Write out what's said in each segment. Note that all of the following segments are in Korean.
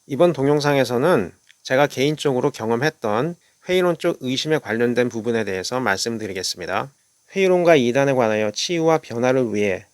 이번 동영상에서는 제가 개인적으로 경험했던 회의론적 의심에 관련된 부분에 대해서 말씀드리겠습니다. 회의론과 이단에 관하여 치유와 변화를 위해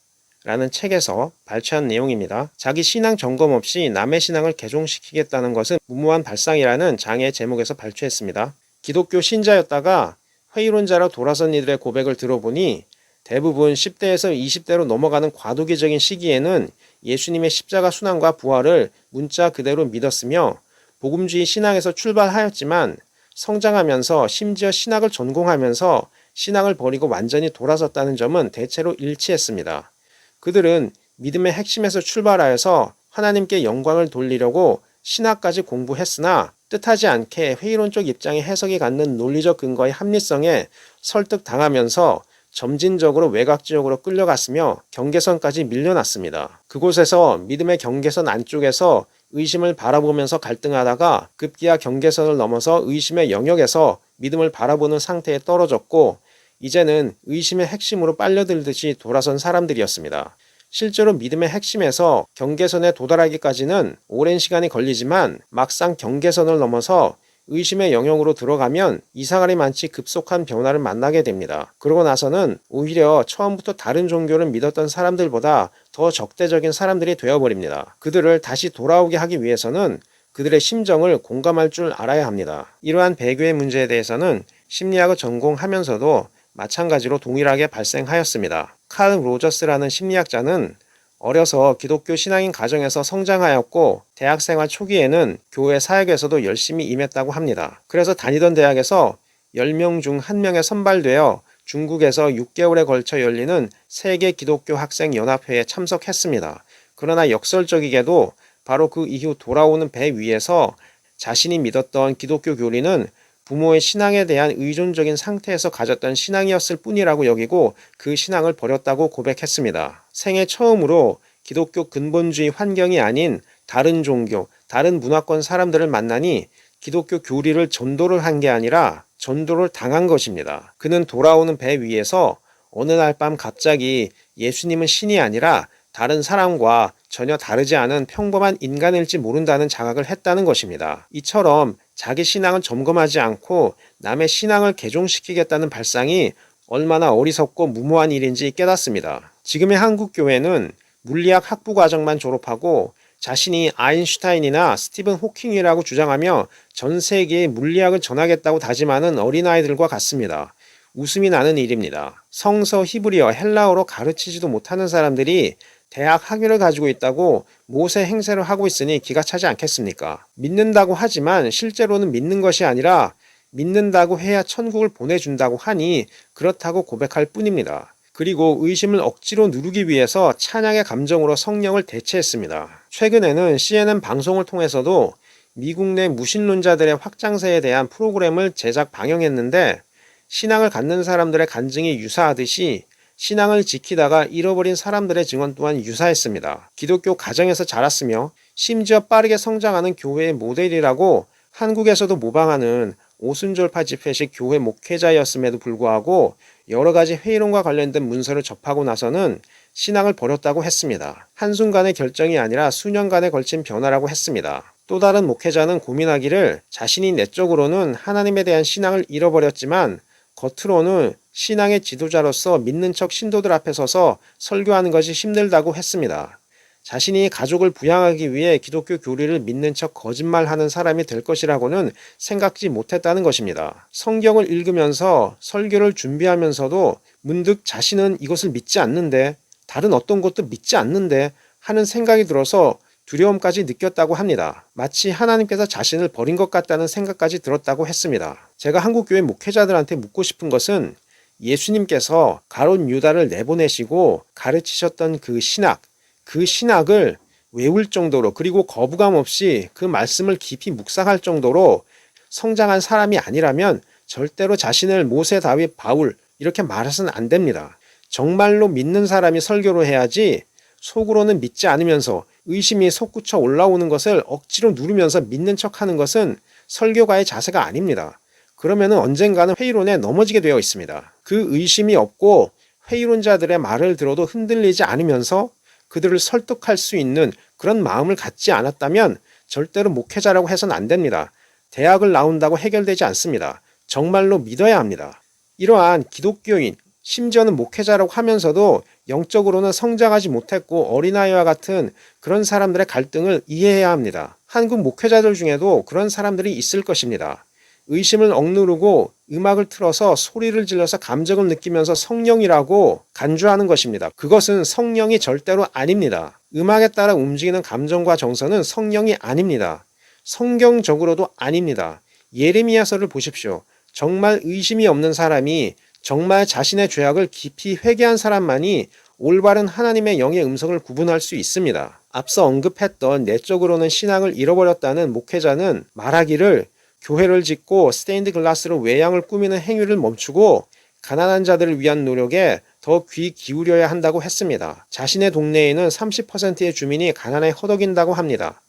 라는 책에서 발췌한 내용입니다. 자기 신앙 점검 없이 남의 신앙을 개종시키겠다는 것은 무모한 발상이라는 장의 제목에서 발췌했습니다. 기독교 신자였다가 회의론자로 돌아선 이들의 고백을 들어보니 대부분 10대에서 20대로 넘어가는 과도기적인 시기에는 예수님의 십자가 순환과 부활을 문자 그대로 믿었으며 복음주의 신앙에서 출발하였지만 성장하면서 심지어 신학을 전공하면서 신앙을 버리고 완전히 돌아섰다는 점은 대체로 일치했습니다. 그들은 믿음의 핵심에서 출발하여서 하나님께 영광을 돌리려고 신학까지 공부했으나 뜻하지 않게 회의론적 입장의 해석이 갖는 논리적 근거의 합리성에 설득당하면서 점진적으로 외곽지역으로 끌려갔으며 경계선까지 밀려났습니다. 그곳에서 믿음의 경계선 안쪽에서 의심을 바라보면서 갈등하다가 급기야 경계선을 넘어서 의심의 영역에서 믿음을 바라보는 상태에 떨어졌고 이제는 의심의 핵심으로 빨려들듯이 돌아선 사람들이었습니다. 실제로 믿음의 핵심에서 경계선에 도달하기까지는 오랜 시간이 걸리지만 막상 경계선을 넘어서 의심의 영역으로 들어가면 이상하리 많지 급속한 변화를 만나게 됩니다. 그러고 나서는 오히려 처음부터 다른 종교를 믿었던 사람들보다 더 적대적인 사람들이 되어버립니다. 그들을 다시 돌아오게 하기 위해서는 그들의 심정을 공감할 줄 알아야 합니다. 이러한 배교의 문제에 대해서는 심리학을 전공하면서도 마찬가지로 동일하게 발생하였습니다. 칼 로저스라는 심리학자는 어려서 기독교 신앙인 가정에서 성장하였고 대학생활 초기에는 교회 사역에서도 열심히 임했다고 합니다. 그래서 다니던 대학에서 10명 중 1명에 선발되어 중국에서 6개월에 걸쳐 열리는 세계 기독교 학생 연합회에 참석했습니다. 그러나 역설적이게도 바로 그 이후 돌아오는 배 위에서 자신이 믿었던 기독교 교리는 부모의 신앙에 대한 의존적인 상태에서 가졌던 신앙이었을 뿐이라고 여기고 그 신앙을 버렸다고 고백했습니다. 생애 처음으로 기독교 근본주의 환경이 아닌 다른 종교, 다른 문화권 사람들을 만나니 기독교 교리를 전도를 한 게 아니라 전도를 당한 것입니다. 그는 돌아오는 배 위에서 어느 날 밤 갑자기 예수님은 신이 아니라 다른 사람과 전혀 다르지 않은 평범한 인간일지 모른다는 자각을 했다는 것입니다. 이처럼 자기 신앙을 점검하지 않고 남의 신앙을 개종시키겠다는 발상이 얼마나 어리석고 무모한 일인지 깨닫습니다. 지금의 한국 교회는 물리학 학부 과정만 졸업하고 자신이 아인슈타인이나 스티븐 호킹이라고 주장하며 전 세계에 물리학을 전하겠다고 다짐하는 어린아이들과 같습니다. 웃음이 나는 일입니다. 성서, 히브리어, 헬라어로 가르치지도 못하는 사람들이 대학 학위를 가지고 있다고 모세 행세를 하고 있으니 기가 차지 않겠습니까? 믿는다고 하지만 실제로는 믿는 것이 아니라 믿는다고 해야 천국을 보내준다고 하니 그렇다고 고백할 뿐입니다. 그리고 의심을 억지로 누르기 위해서 찬양의 감정으로 성령을 대체했습니다. 최근에는 CNN 방송을 통해서도 미국 내 무신론자들의 확장세에 대한 프로그램을 제작 방영했는데 신앙을 갖는 사람들의 간증이 유사하듯이 신앙을 지키다가 잃어버린 사람들의 증언 또한 유사했습니다. 기독교 가정에서 자랐으며 심지어 빠르게 성장하는 교회의 모델이라고 한국에서도 모방하는 오순절파 집회식 교회 목회자였음에도 불구하고 여러 가지 회의론과 관련된 문서를 접하고 나서는 신앙을 버렸다고 했습니다. 한순간의 결정이 아니라 수년간에 걸친 변화라고 했습니다. 또 다른 목회자는 고민하기를 자신이 내적으로는 하나님에 대한 신앙을 잃어버렸지만 겉으로는 신앙의 지도자로서 믿는 척 신도들 앞에 서서 설교하는 것이 힘들다고 했습니다. 자신이 가족을 부양하기 위해 기독교 교리를 믿는 척 거짓말하는 사람이 될 것이라고는 생각지 못했다는 것입니다. 성경을 읽으면서 설교를 준비하면서도 문득 자신은 이것을 믿지 않는데 다른 어떤 것도 믿지 않는데 하는 생각이 들어서 두려움까지 느꼈다고 합니다. 마치 하나님께서 자신을 버린 것 같다는 생각까지 들었다고 했습니다. 제가 한국교회 목회자들한테 묻고 싶은 것은 예수님께서 가룟 유다를 내보내시고 가르치셨던 그 신학을 외울 정도로 그리고 거부감 없이 그 말씀을 깊이 묵상할 정도로 성장한 사람이 아니라면 절대로 자신을 모세, 다윗, 바울 이렇게 말해서는 안 됩니다. 정말로 믿는 사람이 설교를 해야지 속으로는 믿지 않으면서 의심이 솟구쳐 올라오는 것을 억지로 누르면서 믿는 척하는 것은 설교가의 자세가 아닙니다. 그러면 언젠가는 회의론에 넘어지게 되어 있습니다. 그 의심이 없고 회의론자들의 말을 들어도 흔들리지 않으면서 그들을 설득할 수 있는 그런 마음을 갖지 않았다면 절대로 목회자라고 해서는 안 됩니다. 대학을 나온다고 해결되지 않습니다. 정말로 믿어야 합니다. 이러한 기독교인, 심지어는 목회자라고 하면서도 영적으로는 성장하지 못했고 어린아이와 같은 그런 사람들의 갈등을 이해해야 합니다. 한국 목회자들 중에도 그런 사람들이 있을 것입니다. 의심을 억누르고 음악을 틀어서 소리를 질러서 감정을 느끼면서 성령이라고 간주하는 것입니다. 그것은 성령이 절대로 아닙니다. 음악에 따라 움직이는 감정과 정서는 성령이 아닙니다. 성경적으로도 아닙니다. 예레미야서를 보십시오. 정말 의심이 없는 사람이, 정말 자신의 죄악을 깊이 회개한 사람만이 올바른 하나님의 영의 음성을 구분할 수 있습니다. 앞서 언급했던 내적으로는 신앙을 잃어버렸다는 목회자는 말하기를 교회를 짓고 스테인드 글라스로 외양을 꾸미는 행위를 멈추고 가난한 자들을 위한 노력에 더 귀 기울여야 한다고 했습니다. 자신의 동네에는 30%의 주민이 가난에 허덕인다고 합니다.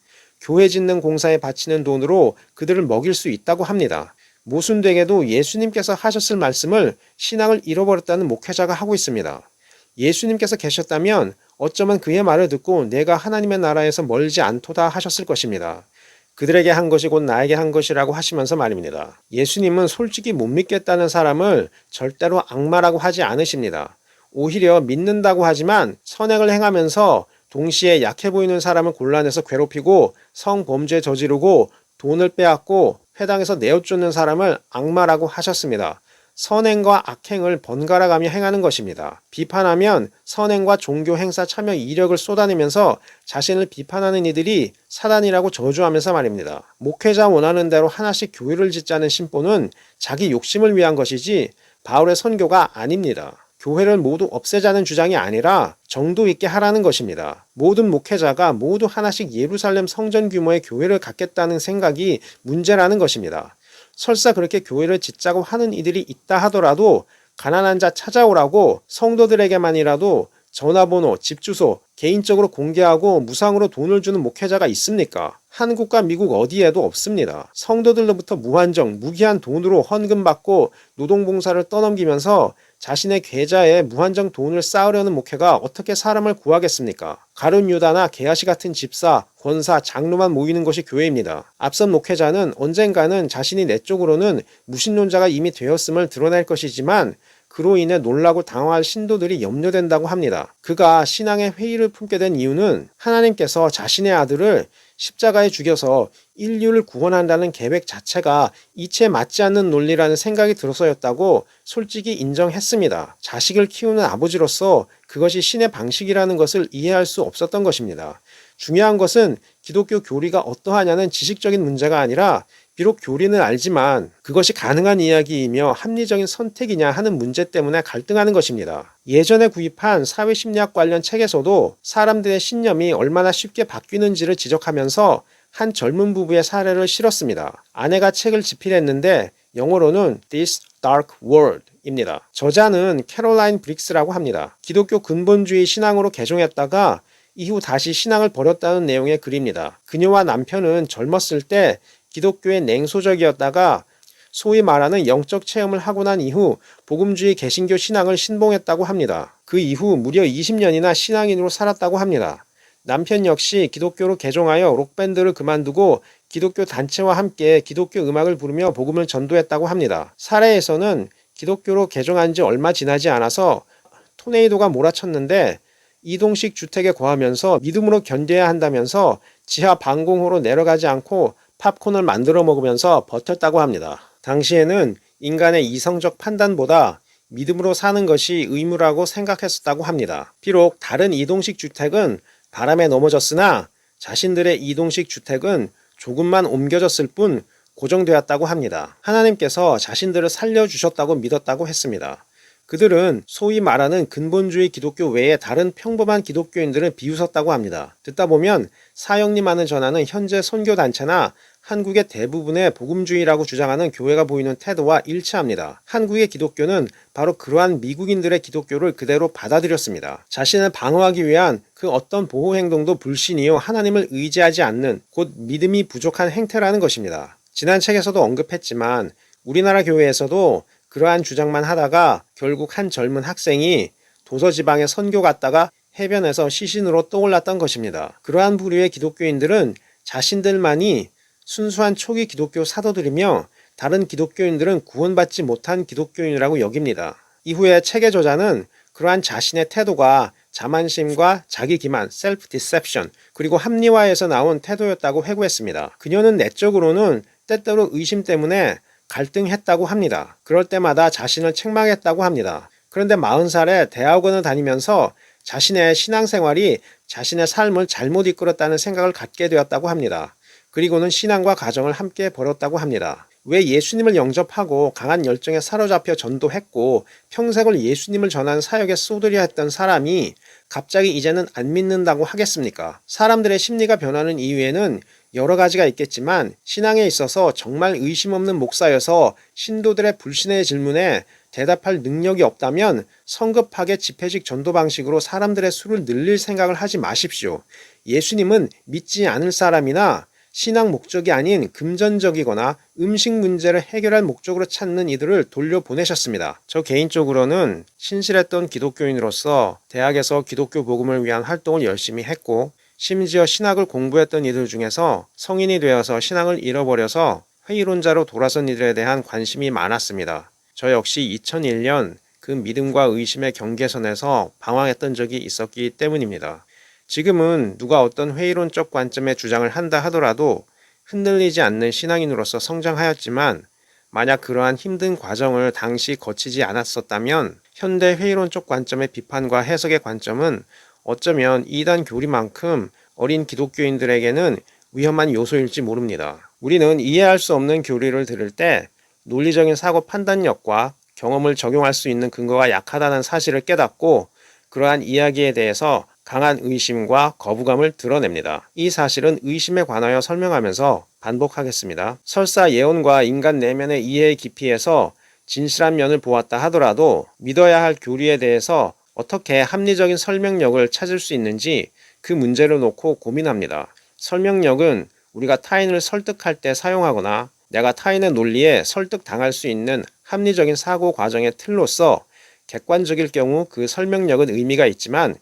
교회 짓는 공사에 바치는 돈으로 그들을 먹일 수 있다고 합니다. 모순되게도 예수님께서 하셨을 말씀을 신앙을 잃어버렸다는 목회자가 하고 있습니다. 예수님께서 계셨다면 어쩌면 그의 말을 듣고 내가 하나님의 나라에서 멀지 않도다 하셨을 것입니다. 그들에게 한 것이 곧 나에게 한 것이라고 하시면서 말입니다. 예수님은 솔직히 못 믿겠다는 사람을 절대로 악마라고 하지 않으십니다. 오히려 믿는다고 하지만 선행을 행하면서 동시에 약해 보이는 사람을 곤란해서 괴롭히고 성범죄 저지르고 돈을 빼앗고 회당에서 내어쫓는 사람을 악마라고 하셨습니다. 선행과 악행을 번갈아가며 행하는 것입니다. 비판하면 선행과 종교 행사 참여 이력을 쏟아내면서 자신을 비판하는 이들이 사단이라고 저주하면서 말입니다. 목회자 원하는 대로 하나씩 교회를 짓자는 신보는 자기 욕심을 위한 것이지 바울의 선교가 아닙니다. 교회를 모두 없애자는 주장이 아니라 정도 있게 하라는 것입니다. 모든 목회자가 모두 하나씩 예루살렘 성전 규모의 교회를 갖겠다는 생각이 문제라는 것입니다. 설사 그렇게 교회를 짓자고 하는 이들이 있다 하더라도 가난한 자 찾아오라고 성도들에게만이라도 전화번호, 집 주소 개인적으로 공개하고 무상으로 돈을 주는 목회자가 있습니까? 한국과 미국 어디에도 없습니다. 성도들로부터 무한정, 무기한 돈으로 헌금 받고 노동봉사를 떠넘기면서 자신의 계좌에 무한정 돈을 쌓으려는 목회가 어떻게 사람을 구하겠습니까? 가룟 유다나 게하시 같은 집사, 권사, 장로만 모이는 것이 교회입니다. 앞선 목회자는 언젠가는 자신이 내적으로는 무신론자가 이미 되었음을 드러낼 것이지만 그로 인해 놀라고 당황할 신도들이 염려된다고 합니다. 그가 신앙의 회의를 품게 된 이유는 하나님께서 자신의 아들을 십자가에 죽여서 인류를 구원한다는 계획 자체가 이치에 맞지 않는 논리라는 생각이 들어서였다고 솔직히 인정했습니다. 자식을 키우는 아버지로서 그것이 신의 방식이라는 것을 이해할 수 없었던 것입니다. 중요한 것은 기독교 교리가 어떠하냐는 지식적인 문제가 아니라 비록 교리는 알지만 그것이 가능한 이야기이며 합리적인 선택이냐 하는 문제 때문에 갈등하는 것입니다. 예전에 구입한 사회심리학 관련 책에서도 사람들의 신념이 얼마나 쉽게 바뀌는지를 지적하면서 한 젊은 부부의 사례를 실었습니다. 아내가 책을 집필했는데 영어로는 This Dark World 입니다. 저자는 캐롤라인 브릭스라고 합니다. 기독교 근본주의 신앙으로 개종했다가 이후 다시 신앙을 버렸다는 내용의 글입니다. 그녀와 남편은 젊었을 때 기독교에 냉소적이었다가 소위 말하는 영적 체험을 하고 난 이후 복음주의 개신교 신앙을 신봉했다고 합니다. 그 이후 무려 20년이나 신앙인으로 살았다고 합니다. 남편 역시 기독교로 개종하여 록밴드를 그만두고 기독교 단체와 함께 기독교 음악을 부르며 복음을 전도했다고 합니다. 사례에서는 기독교로 개종한 지 얼마 지나지 않아서 토네이도가 몰아쳤는데 이동식 주택에 거하면서 믿음으로 견뎌야 한다면서 지하 방공호로 내려가지 않고 팝콘을 만들어 먹으면서 버텼다고 합니다. 당시에는 인간의 이성적 판단보다 믿음으로 사는 것이 의무라고 생각했었다고 합니다. 비록 다른 이동식 주택은 바람에 넘어졌으나 자신들의 이동식 주택은 조금만 옮겨졌을 뿐 고정되었다고 합니다. 하나님께서 자신들을 살려주셨다고 믿었다고 했습니다. 그들은 소위 말하는 근본주의 기독교 외에 다른 평범한 기독교인들을 비웃었다고 합니다. 듣다 보면 사형리만을 전하는 현재 선교단체나 한국의 대부분의 복음주의라고 주장하는 교회가 보이는 태도와 일치합니다. 한국의 기독교는 바로 그러한 미국인들의 기독교를 그대로 받아들였습니다. 자신을 방어하기 위한 그 어떤 보호 행동도 불신이요 하나님을 의지하지 않는 곧 믿음이 부족한 행태라는 것입니다. 지난 책에서도 언급했지만 우리나라 교회에서도 그러한 주장만 하다가 결국 한 젊은 학생이 도서지방에 선교 갔다가 해변에서 시신으로 떠올랐던 것입니다. 그러한 부류의 기독교인들은 자신들만이 순수한 초기 기독교 사도들이며 다른 기독교인들은 구원받지 못한 기독교인이라고 여깁니다. 이후에 책의 저자는 그러한 자신의 태도가 자만심과 자기기만, 셀프 디셉션, 그리고 합리화에서 나온 태도였다고 회고했습니다. 그녀는 내적으로는 때때로 의심 때문에 갈등했다고 합니다. 그럴 때마다 자신을 책망했다고 합니다. 그런데 40살에 대학원을 다니면서 자신의 신앙생활이 자신의 삶을 잘못 이끌었다는 생각을 갖게 되었다고 합니다. 그리고는 신앙과 가정을 함께 벌였다고 합니다. 왜 예수님을 영접하고 강한 열정에 사로잡혀 전도했고 평생을 예수님을 전하는 사역에 쏟으려 했던 사람이 갑자기 이제는 안 믿는다고 하겠습니까? 사람들의 심리가 변하는 이유에는 여러 가지가 있겠지만 신앙에 있어서 정말 의심 없는 목사여서 신도들의 불신의 질문에 대답할 능력이 없다면 성급하게 집회식 전도 방식으로 사람들의 수를 늘릴 생각을 하지 마십시오. 예수님은 믿지 않을 사람이나 신앙 목적이 아닌 금전적이거나 음식 문제를 해결할 목적으로 찾는 이들을 돌려보내셨습니다. 저 개인적으로는 신실했던 기독교인으로서 대학에서 기독교 복음을 위한 활동을 열심히 했고 심지어 신학을 공부했던 이들 중에서 성인이 되어서 신앙을 잃어버려서 회의론자로 돌아선 이들에 대한 관심이 많았습니다. 저 역시 2001년 그 믿음과 의심의 경계선에서 방황했던 적이 있었기 때문입니다. 지금은 누가 어떤 회의론적 관점의 주장을 한다 하더라도 흔들리지 않는 신앙인으로서 성장하였지만 만약 그러한 힘든 과정을 당시 거치지 않았었다면 현대 회의론적 관점의 비판과 해석의 관점은 어쩌면 이단 교리만큼 어린 기독교인들에게는 위험한 요소일지 모릅니다. 우리는 이해할 수 없는 교리를 들을 때 논리적인 사고 판단력과 경험을 적용할 수 있는 근거가 약하다는 사실을 깨닫고 그러한 이야기에 대해서 강한 의심과 거부감을 드러냅니다. 이 사실은 의심에 관하여 설명하면서 반복하겠습니다. 설사 예언과 인간 내면의 이해의 깊이에서 진실한 면을 보았다 하더라도 믿어야 할 교리에 대해서 어떻게 합리적인 설명력을 찾을 수 있는지 그 문제를 놓고 고민합니다. 설명력은 우리가 타인을 설득할 때 사용하거나 내가 타인의 논리에 설득당할 수 있는 합리적인 사고 과정의 틀로서 객관적일 경우 그 설명력은 의미가 있지만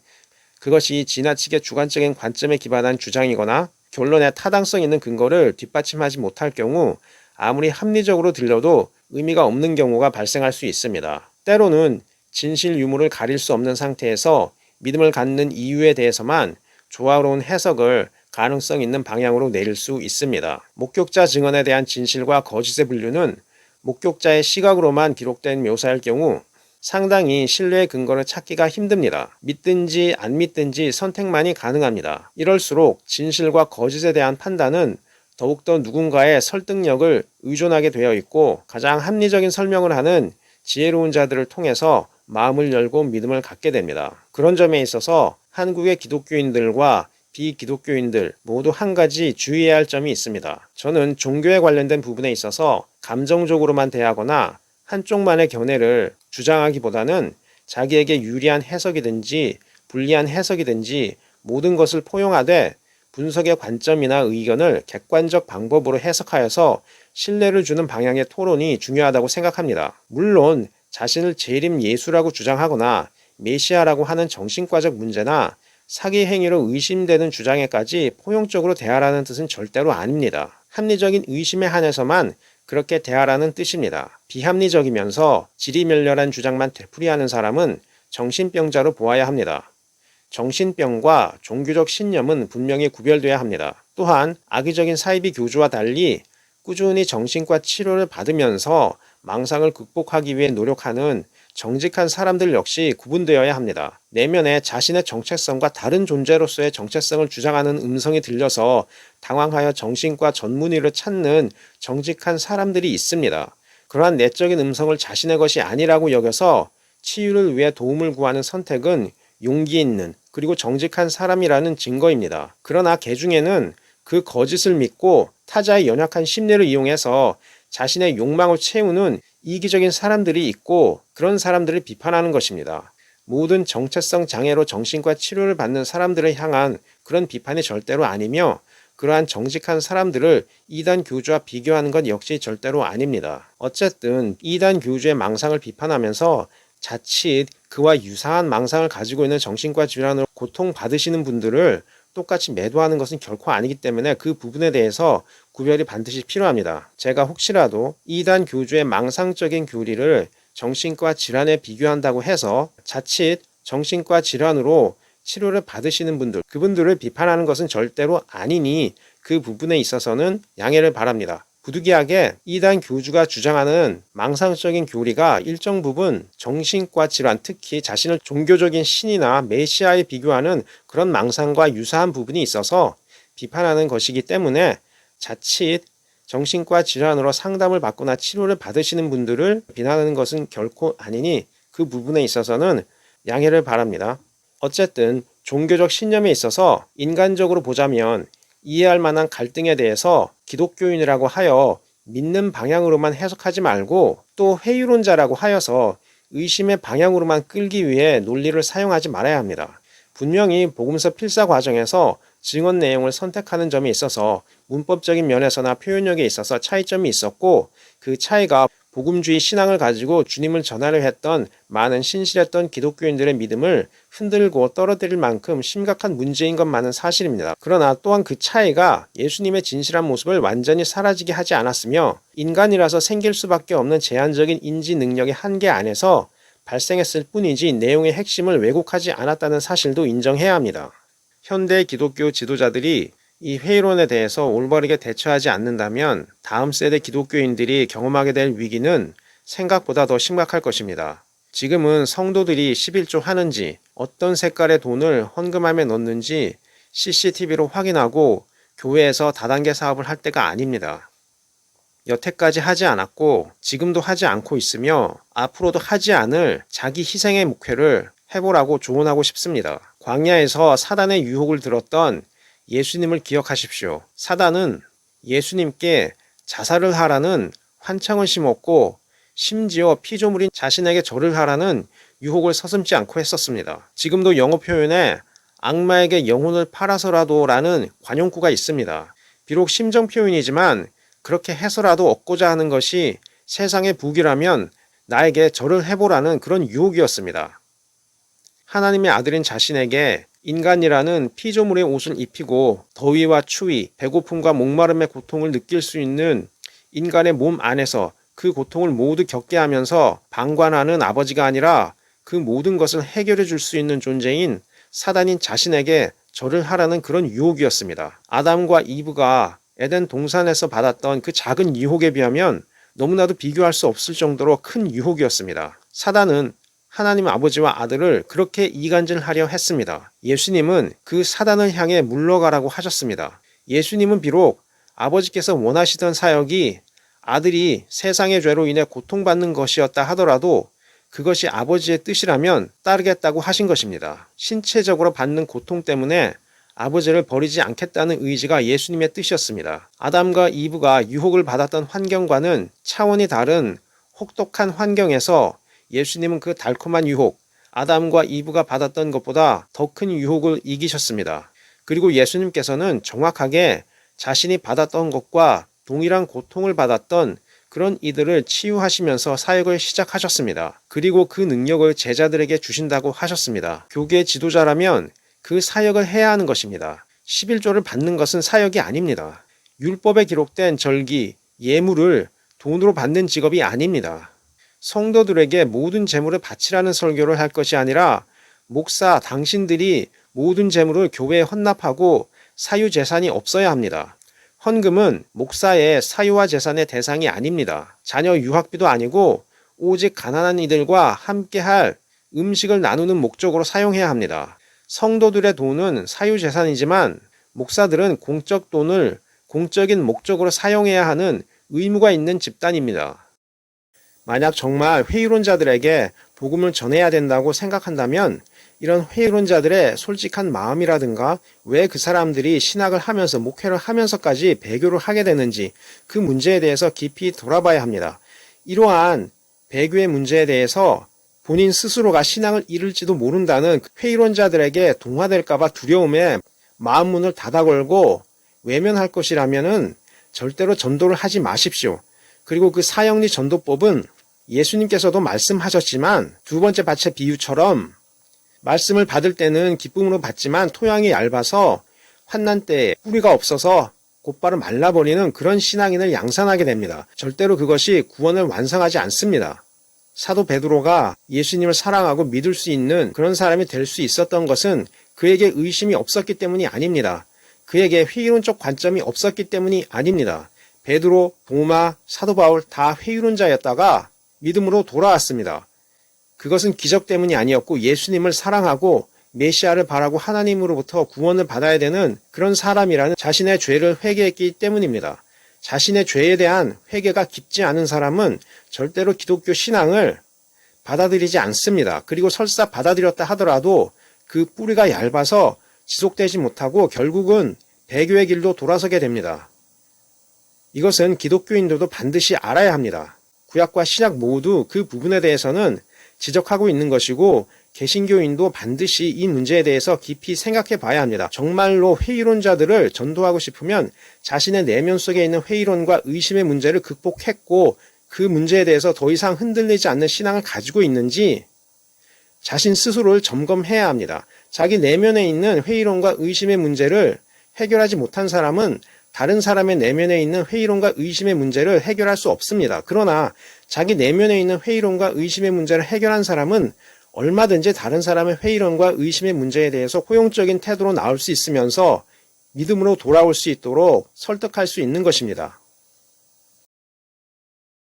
그것이 지나치게 주관적인 관점에 기반한 주장이거나 결론에 타당성 있는 근거를 뒷받침하지 못할 경우 아무리 합리적으로 들려도 의미가 없는 경우가 발생할 수 있습니다. 때로는 진실 유무를 가릴 수 없는 상태에서 믿음을 갖는 이유에 대해서만 조화로운 해석을 가능성 있는 방향으로 내릴 수 있습니다. 목격자 증언에 대한 진실과 거짓의 분류는 목격자의 시각으로만 기록된 묘사일 경우 상당히 신뢰의 근거를 찾기가 힘듭니다. 믿든지 안 믿든지 선택만이 가능합니다. 이럴수록 진실과 거짓에 대한 판단은 더욱더 누군가의 설득력을 의존하게 되어 있고 가장 합리적인 설명을 하는 지혜로운 자들을 통해서 마음을 열고 믿음을 갖게 됩니다. 그런 점에 있어서 한국의 기독교인들과 비기독교인들 모두 한 가지 주의해야 할 점이 있습니다. 저는 종교에 관련된 부분에 있어서 감정적으로만 대하거나 한쪽만의 견해를 주장하기보다는 자기에게 유리한 해석이든지 불리한 해석이든지 모든 것을 포용하되 분석의 관점이나 의견을 객관적 방법으로 해석하여서 신뢰를 주는 방향의 토론이 중요하다고 생각합니다. 물론 자신을 재림 예수라고 주장하거나 메시아라고 하는 정신과적 문제나 사기 행위로 의심되는 주장에까지 포용적으로 대하라는 뜻은 절대로 아닙니다. 합리적인 의심에 한해서만 그렇게 대하라는 뜻입니다. 비합리적이면서 지리멸렬한 주장만 되풀이하는 사람은 정신병자로 보아야 합니다. 정신병과 종교적 신념은 분명히 구별돼야 합니다. 또한 악의적인 사이비 교주와 달리 꾸준히 정신과 치료를 받으면서 망상을 극복하기 위해 노력하는 정직한 사람들 역시 구분되어야 합니다. 내면에 자신의 정체성과 다른 존재로서의 정체성을 주장하는 음성이 들려서 당황하여 정신과 전문의를 찾는 정직한 사람들이 있습니다. 그러한 내적인 음성을 자신의 것이 아니라고 여겨서 치유를 위해 도움을 구하는 선택은 용기 있는 그리고 정직한 사람이라는 증거입니다. 그러나 개중에는 그 거짓을 믿고 타자의 연약한 심리를 이용해서 자신의 욕망을 채우는 이기적인 사람들이 있고 그런 사람들을 비판하는 것입니다. 모든 정체성 장애로 정신과 치료를 받는 사람들을 향한 그런 비판이 절대로 아니며 그러한 정직한 사람들을 이단 교주와 비교하는 것 역시 절대로 아닙니다. 어쨌든 이단 교주의 망상을 비판하면서 자칫 그와 유사한 망상을 가지고 있는 정신과 질환으로 고통받으시는 분들을 똑같이 매도하는 것은 결코 아니기 때문에 그 부분에 대해서 구별이 반드시 필요합니다. 제가 혹시라도 이단 교주의 망상적인 교리를 정신과 질환에 비교한다고 해서 자칫 정신과 질환으로 치료를 받으시는 분들, 그분들을 비판하는 것은 절대로 아니니 그 부분에 있어서는 양해를 바랍니다. 부득이하게 이단 교주가 주장하는 망상적인 교리가 일정 부분 정신과 질환, 특히 자신을 종교적인 신이나 메시아에 비교하는 그런 망상과 유사한 부분이 있어서 비판하는 것이기 때문에 자칫 정신과 질환으로 상담을 받거나 치료를 받으시는 분들을 비난하는 것은 결코 아니니 그 부분에 있어서는 양해를 바랍니다. 어쨌든 종교적 신념에 있어서 인간적으로 보자면 이해할 만한 갈등에 대해서 기독교인이라고 하여 믿는 방향으로만 해석하지 말고 또 회의론자라고 하여서 의심의 방향으로만 끌기 위해 논리를 사용하지 말아야 합니다. 분명히 복음서 필사 과정에서 증언 내용을 선택하는 점에 있어서 문법적인 면에서나 표현력에 있어서 차이점이 있었고 그 차이가 복음주의 신앙을 가지고 주님을 전하려 했던 많은 신실했던 기독교인들의 믿음을 흔들고 떨어뜨릴 만큼 심각한 문제인 것만은 사실입니다. 그러나 또한 그 차이가 예수님의 진실한 모습을 완전히 사라지게 하지 않았으며 인간이라서 생길 수밖에 없는 제한적인 인지 능력의 한계 안에서 발생했을 뿐이지 내용의 핵심을 왜곡하지 않았다는 사실도 인정해야 합니다. 현대 기독교 지도자들이 이 회의론에 대해서 올바르게 대처하지 않는다면 다음 세대 기독교인들이 경험하게 될 위기는 생각보다 더 심각할 것입니다. 지금은 성도들이 11조 하는지 어떤 색깔의 돈을 헌금함에 넣는지 CCTV로 확인하고 교회에서 다단계 사업을 할 때가 아닙니다. 여태까지 하지 않았고 지금도 하지 않고 있으며 앞으로도 하지 않을 자기 희생의 목회를 해보라고 조언하고 싶습니다. 광야에서 사단의 유혹을 들었던 예수님을 기억하십시오. 사단은 예수님께 자살을 하라는 환청을 심었고 심지어 피조물인 자신에게 절을 하라는 유혹을 서슴지 않고 했었습니다. 지금도 영어 표현에 악마에게 영혼을 팔아서라도 라는 관용구가 있습니다. 비록 심정 표현이지만 그렇게 해서라도 얻고자 하는 것이 세상의 부귀라면 나에게 절을 해보라는 그런 유혹이었습니다. 하나님의 아들인 자신에게 인간이라는 피조물의 옷을 입히고 더위와 추위, 배고픔과 목마름의 고통을 느낄 수 있는 인간의 몸 안에서 그 고통을 모두 겪게 하면서 방관하는 아버지가 아니라 그 모든 것을 해결해 줄 수 있는 존재인 사단인 자신에게 절을 하라는 그런 유혹이었습니다. 아담과 이브가 에덴 동산에서 받았던 그 작은 유혹에 비하면 너무나도 비교할 수 없을 정도로 큰 유혹이었습니다. 사단은 하나님 아버지와 아들을 그렇게 이간질하려 했습니다. 예수님은 그 사단을 향해 물러가라고 하셨습니다. 예수님은 비록 아버지께서 원하시던 사역이 아들이 세상의 죄로 인해 고통받는 것이었다 하더라도 그것이 아버지의 뜻이라면 따르겠다고 하신 것입니다. 신체적으로 받는 고통 때문에 아버지를 버리지 않겠다는 의지가 예수님의 뜻이었습니다. 아담과 이브가 유혹을 받았던 환경과는 차원이 다른 혹독한 환경에서 예수님은 그 달콤한 유혹, 아담과 이브가 받았던 것보다 더 큰 유혹을 이기셨습니다. 그리고 예수님께서는 정확하게 자신이 받았던 것과 동일한 고통을 받았던 그런 이들을 치유하시면서 사역을 시작하셨습니다. 그리고 그 능력을 제자들에게 주신다고 하셨습니다. 교계 지도자라면 그 사역을 해야 하는 것입니다. 11조를 받는 것은 사역이 아닙니다. 율법에 기록된 절기, 예물을 돈으로 받는 직업이 아닙니다. 성도들에게 모든 재물을 바치라는 설교를 할 것이 아니라 목사 당신들이 모든 재물을 교회에 헌납하고 사유재산이 없어야 합니다. 헌금은 목사의 사유와 재산의 대상이 아닙니다. 자녀 유학비도 아니고 오직 가난한 이들과 함께할 음식을 나누는 목적으로 사용해야 합니다. 성도들의 돈은 사유재산이지만 목사들은 공적 돈을 공적인 목적으로 사용해야 하는 의무가 있는 집단입니다. 만약 정말 회의론자들에게 복음을 전해야 된다고 생각한다면 이런 회의론자들의 솔직한 마음이라든가 왜 그 사람들이 신학을 하면서 목회를 하면서까지 배교를 하게 되는지 그 문제에 대해서 깊이 돌아봐야 합니다. 이러한 배교의 문제에 대해서 본인 스스로가 신앙을 잃을지도 모른다는 회의론자들에게 동화될까봐 두려움에 마음 문을 닫아걸고 외면할 것이라면은 절대로 전도를 하지 마십시오. 그리고 그 사형리 전도법은 예수님께서도 말씀하셨지만 두 번째 밭의 비유처럼 말씀을 받을 때는 기쁨으로 받지만 토양이 얇아서 환난 때에 뿌리가 없어서 곧바로 말라버리는 그런 신앙인을 양산하게 됩니다. 절대로 그것이 구원을 완성하지 않습니다. 사도 베드로가 예수님을 사랑하고 믿을 수 있는 그런 사람이 될 수 있었던 것은 그에게 의심이 없었기 때문이 아닙니다. 그에게 회의론적 관점이 없었기 때문이 아닙니다. 베드로, 도마, 사도 바울 다 회의론자였다가 믿음으로 돌아왔습니다. 그것은 기적 때문이 아니었고 예수님을 사랑하고 메시아를 바라고 하나님으로부터 구원을 받아야 되는 그런 사람이라는 자신의 죄를 회개했기 때문입니다. 자신의 죄에 대한 회개가 깊지 않은 사람은 절대로 기독교 신앙을 받아들이지 않습니다. 그리고 설사 받아들였다 하더라도 그 뿌리가 얇아서 지속되지 못하고 결국은 배교의 길로 돌아서게 됩니다. 이것은 기독교인들도 반드시 알아야 합니다. 구약과 신약 모두 그 부분에 대해서는 지적하고 있는 것이고 개신교인도 반드시 이 문제에 대해서 깊이 생각해 봐야 합니다. 정말로 회의론자들을 전도하고 싶으면 자신의 내면 속에 있는 회의론과 의심의 문제를 극복했고 그 문제에 대해서 더 이상 흔들리지 않는 신앙을 가지고 있는지 자신 스스로를 점검해야 합니다. 자기 내면에 있는 회의론과 의심의 문제를 해결하지 못한 사람은 다른 사람의 내면에 있는 회의론과 의심의 문제를 해결할 수 없습니다. 그러나 자기 내면에 있는 회의론과 의심의 문제를 해결한 사람은 얼마든지 다른 사람의 회의론과 의심의 문제에 대해서 호용적인 태도로 나올 수 있으면서 믿음으로 돌아올 수 있도록 설득할 수 있는 것입니다.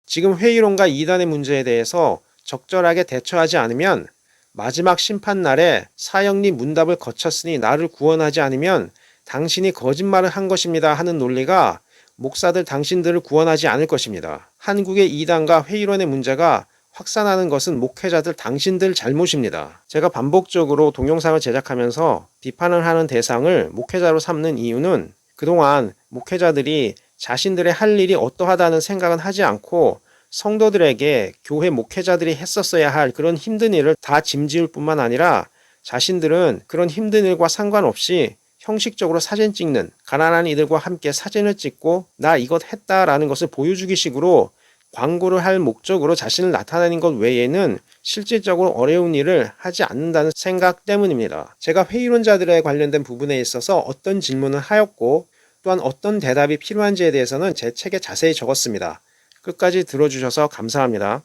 지금 회의론과 이단의 문제에 대해서 적절하게 대처하지 않으면 마지막 심판날에 사형리 문답을 거쳤으니 나를 구원하지 않으면 당신이 거짓말을 한 것입니다 하는 논리가 목사들 당신들을 구원하지 않을 것입니다. 한국의 이단과 회의론의 문제가 확산하는 것은 목회자들 당신들 잘못입니다. 제가 반복적으로 동영상을 제작하면서 비판을 하는 대상을 목회자로 삼는 이유는 그동안 목회자들이 자신들의 할 일이 어떠하다는 생각은 하지 않고 성도들에게 교회 목회자들이 했었어야 할 그런 힘든 일을 다 짐지을 뿐만 아니라 자신들은 그런 힘든 일과 상관없이 형식적으로 사진 찍는 가난한 이들과 함께 사진을 찍고 나 이것 했다라는 것을 보여주기 식으로 광고를 할 목적으로 자신을 나타내는 것 외에는 실질적으로 어려운 일을 하지 않는다는 생각 때문입니다. 제가 회의론자들에 관련된 부분에 있어서 어떤 질문을 하였고 또한 어떤 대답이 필요한지에 대해서는 제 책에 자세히 적었습니다. 끝까지 들어주셔서 감사합니다.